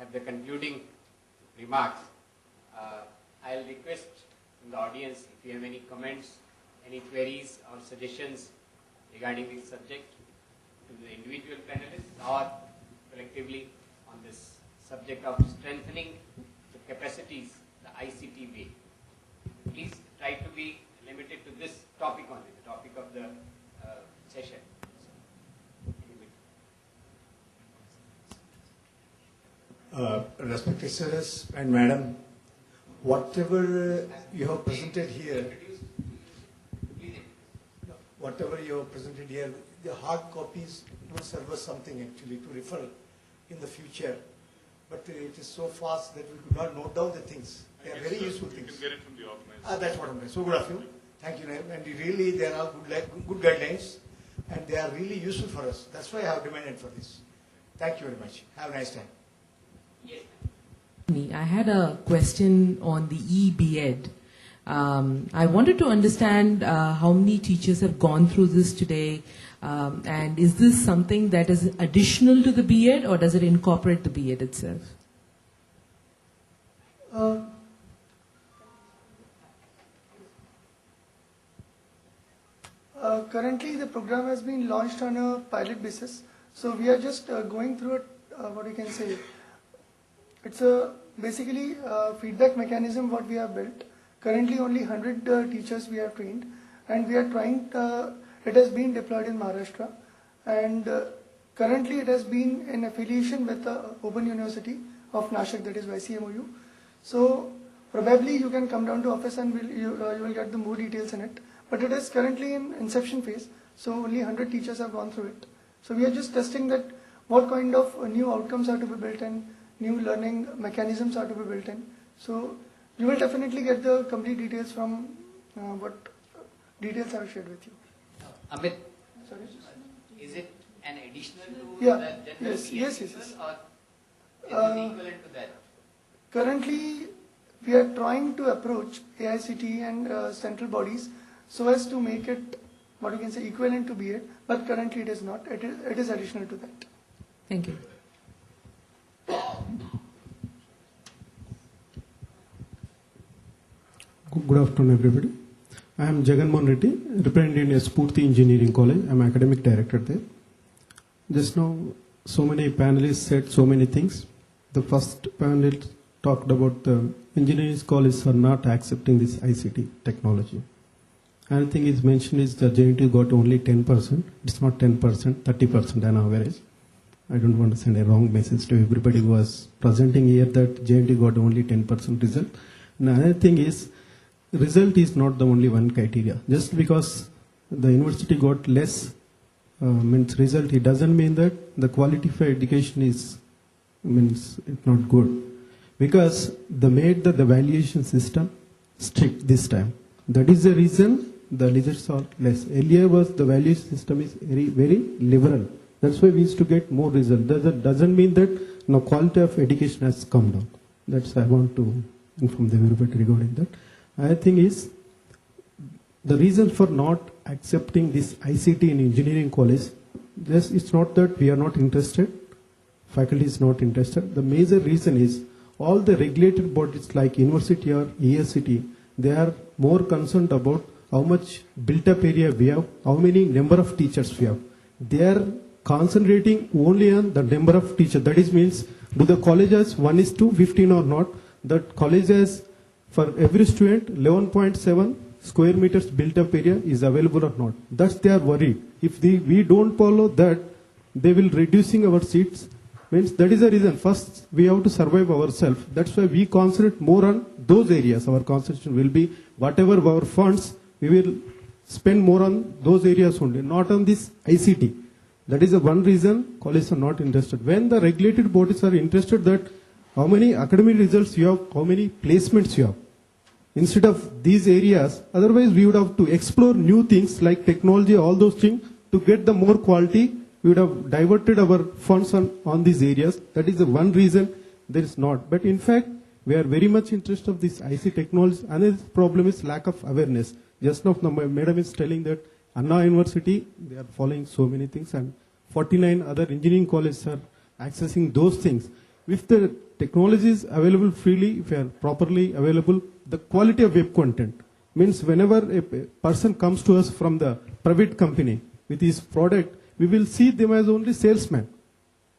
have the concluding remarks. I'll request from the audience if you have any comments, any queries or suggestions regarding this subject to the individual panelists or collectively on this subject of strengthening the capacities, the ICT way. Please try to be limited to this topic only, the topic of the session. Respected sirs and madam, whatever you have presented here, the hard copies will serve us something actually to refer in the future. But it is so fast that we could not note down the things. They are very useful things. You can get it from the organizer. That's what I'm saying. So good of you. Thank you. And really, they are good guidelines, and they are really useful for us. That's why I have demanded for this. Thank you very much. Have a nice time. Yes. I had a question on the e-B.Ed. I wanted to understand how many teachers have gone through this today, and is this something that is additional to the B.Ed or does it incorporate the B.Ed itself? Currently, the program has been launched on a pilot basis. So we are just going through it, what you can say. It's basically a feedback mechanism what we have built. Currently only 100 teachers we have trained, and we are trying, it has been deployed in Maharashtra, and currently it has been in affiliation with the Open University of Nashik, that is YCMOU. So probably you can come down to office and you will get the more details in it. But it is currently in inception phase, so only 100 teachers have gone through it. So we are just testing that what kind of new outcomes are to be built in, new learning mechanisms are to be built in. So you will definitely get the complete details from what details I have shared with you. Amit, Sorry? is it an additional to Yeah. the general Yes. PhD Yes. level or is it equivalent to that? Currently, we are trying to approach AICTE and central bodies so as to make it, what you can say, equivalent to B.Ed, but currently it is not. It is additional to that. Thank you. Good afternoon, everybody. I am Jaganmohan Reddy, representing Spurti Engineering College. I am academic director there. Just now, so many panelists said so many things. The first panel talked about the engineering colleges are not accepting this ICT technology. Another thing is mentioned is the JNTU got only 10%. It's not 10%, 30% on average. I don't want to send a wrong message to everybody who was presenting here that JNTU got only 10% result. And another thing is, result is not the only one criteria. Just because the university got less means result, it doesn't mean that the quality for education is means it's not good. Because they made the valuation system strict this time. That is the reason the results are less. Earlier was the valuation system is very liberal. That's why we used to get more result. That doesn't mean that now quality of education has come down. That's I want to inform the everybody regarding that. I think is the reason for not accepting this ICT in engineering college, just it's not that we are not interested, faculty is not interested. The major reason is all the regulated bodies like university or ESCT, they are more concerned about how much built up area we have, how many number of teachers we have. They are concentrating only on the number of teachers. That is means, do the colleges 1:15 or not? That colleges for every student 11.7 square meters built up area is available or not. That's they are worried. If we don't follow that, they will reducing our seats. Means that is the reason. First, we have to survive ourselves. That's why we concentrate more on those areas. Our concentration will be whatever our funds, we will spend more on those areas only, not on this ICT. That is the one reason colleges are not interested. When the regulated bodies are interested that how many academic results you have, how many placements you have, instead of these areas, otherwise we would have to explore new things like technology, all those things, to get the more quality. We would have diverted our funds on these areas. That is the one reason there is not. But in fact, we are very much interested of this IC technology. Another problem is lack of awareness. Just now, my madam is telling that Anna University, they are following so many things, and 49 other engineering colleges are accessing those things. if the technology is available freely, if they are properly available, the quality of web content means whenever a person comes to us from the private company with his product, we will see them as only salesman.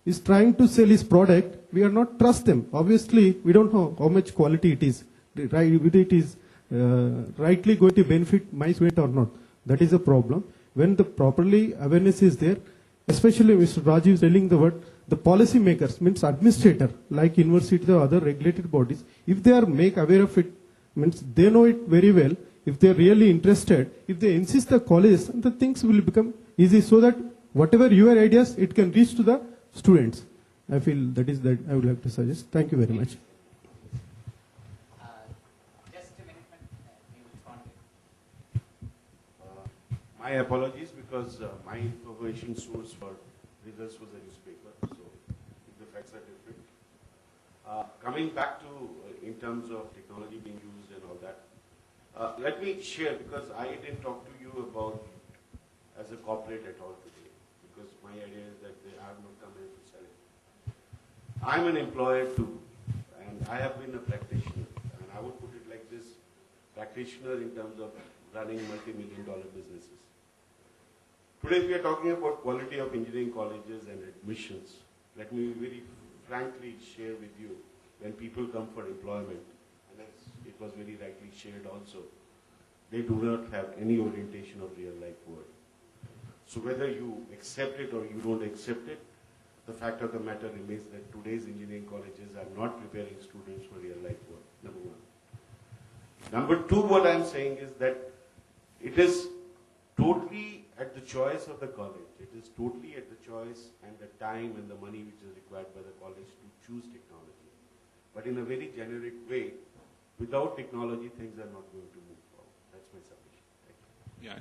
He's trying to sell his product, we are not trust them. Obviously, we don't know how much quality it is, whether it is rightly going to benefit my student or not. That is a problem. When the properly awareness is there, especially Mr. Rajiv is telling the word, the policy makers, means administrator, like university or other regulated bodies, if they are make aware of it, means they know it very well, if they are really interested, if they insist the colleges, the things will become easy so that whatever your ideas, it can reach to the students. I feel that is that I would like to suggest. Thank you very much. Just a minute, you respond. My apologies because my information source for results was a newspaper, so the facts are different. Coming back to in terms of technology being used and all that, let me share, because I didn't talk to you about as a corporate at all today, because my idea is that I have not come here to sell it. I'm an employer too, and I have been a practitioner, and I would put it like this: practitioner in terms of running multi-million-dollar businesses. Today we are talking about quality of engineering colleges and admissions. Let me very frankly share with you, when people come for employment, and as it was very rightly shared also, they do not have any orientation of real life work. So whether you accept it or you don't accept it, the fact of the matter remains that today's engineering colleges are not preparing students for real life work, number one. Number two, what I'm saying is that it is totally at the choice of the college. It is totally at the choice and the time and the money which is required by the college to choose technology. But in a very generic way, without technology, things are not going to move forward. That's my submission. Thank you. Yeah,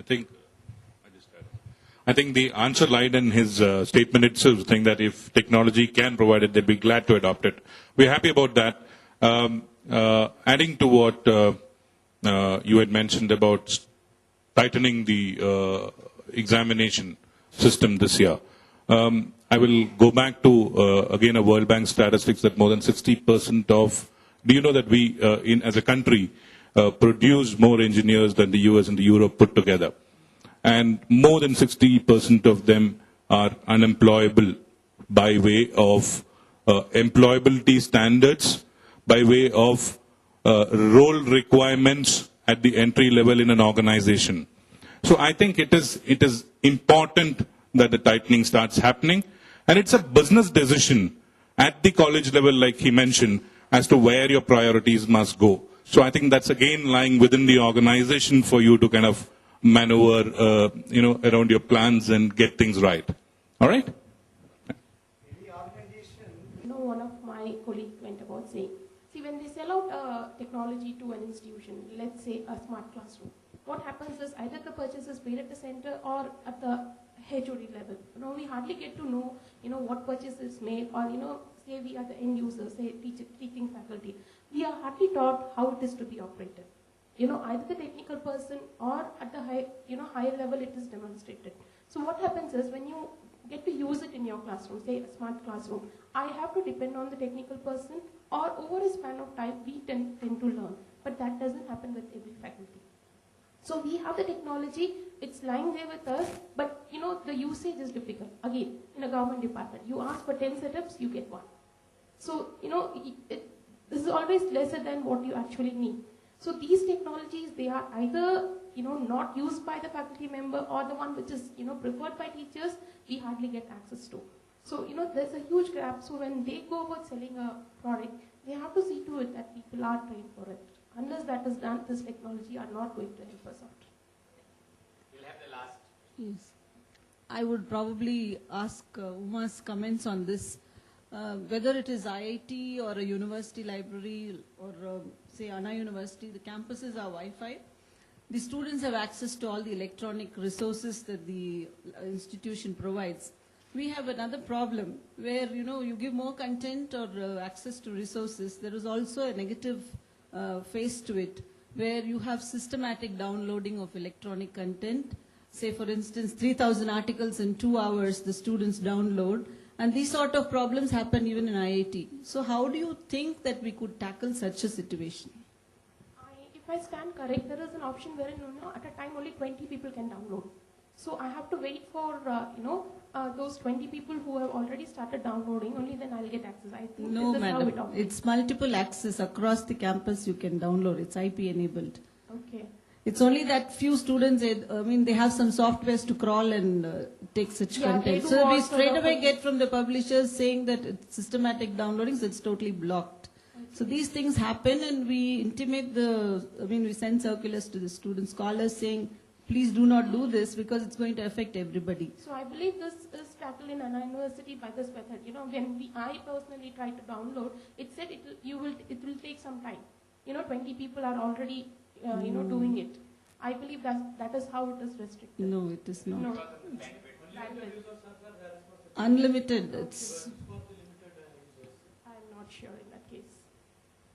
I think the answer lied in his statement itself, saying that if technology can provide it, they'd be glad to adopt it. We're happy about that. Adding to what you had mentioned about tightening the examination system this year, I will go back to, again, a World Bank statistics that more than 60% of, do you know that we, as a country, produce more engineers than the US and the Europe put together? And more than 60% of them are unemployable by way of employability standards, by way of role requirements at the entry level in an organization. So I think it is important that the tightening starts happening, and it's a business decision at the college level, like he mentioned, as to where your priorities must go. So I think that's again lying within the organization for you to kind of maneuver, around your plans and get things right. All right? Any organization. One of my colleagues went about saying, see, when they sell out technology to an institution, let's say a smart classroom, what happens is either the purchase is paid at the center or at the HOD level. We hardly get to know, what purchase is made, or, say we are the end users, say teaching faculty. We are hardly taught how it is to be operated. Either the technical person or at the higher level it is demonstrated. So what happens is when you get to use it in your classroom, say a smart classroom, I have to depend on the technical person, or over a span of time we tend to learn. But that doesn't happen with every faculty. So we have the technology, it's lying there with us, but the usage is difficult. Again, in a government department, you ask for 10 setups, you get 1. So, this is always lesser than what you actually need. So these technologies, they are either, not used by the faculty member, or the one which is, preferred by teachers, we hardly get access to. So, there's a huge gap. So when they go about selling a product, they have to see to it that people are trained for it. Unless that is done, this technology are not going to help us out. We'll have the last. Yes. I would probably ask Uma's comments on this. Whether it is IIT or a university library or say Anna University, the campuses are Wi-Fi. The students have access to all the electronic resources that the institution provides. We have another problem where, you give more content or access to resources. There is also a negative face to it, where you have systematic downloading of electronic content. Say, for instance, 3,000 articles in 2 hours the students download, And these sort of problems happen even in IIT. So how do you think that we could tackle such a situation? If I stand correct, there is an option wherein at a time only 20 people can download. So I have to wait for those 20 people who have already started downloading. Only then I'll get access. I think No, this is how it madam. operates. It's multiple access across the campus. You can download. It's IP enabled. Okay. It's only that few students, they have some softwares to crawl and take such Yeah, they content. do So we also straight away the- get from the publishers saying that it's systematic downloading, so it's totally blocked. So these things happen, and we intimate we send circulars to the students, scholars saying, please do not do this because it's going to affect everybody. So I believe this is tackled in Anna University by this method. When I personally tried to download, it said it will take some time. 20 people are already doing it. I believe that is how it is restricted. No, it is not. No. Bandwidth. Unlimited. It's I'm not sure in that case.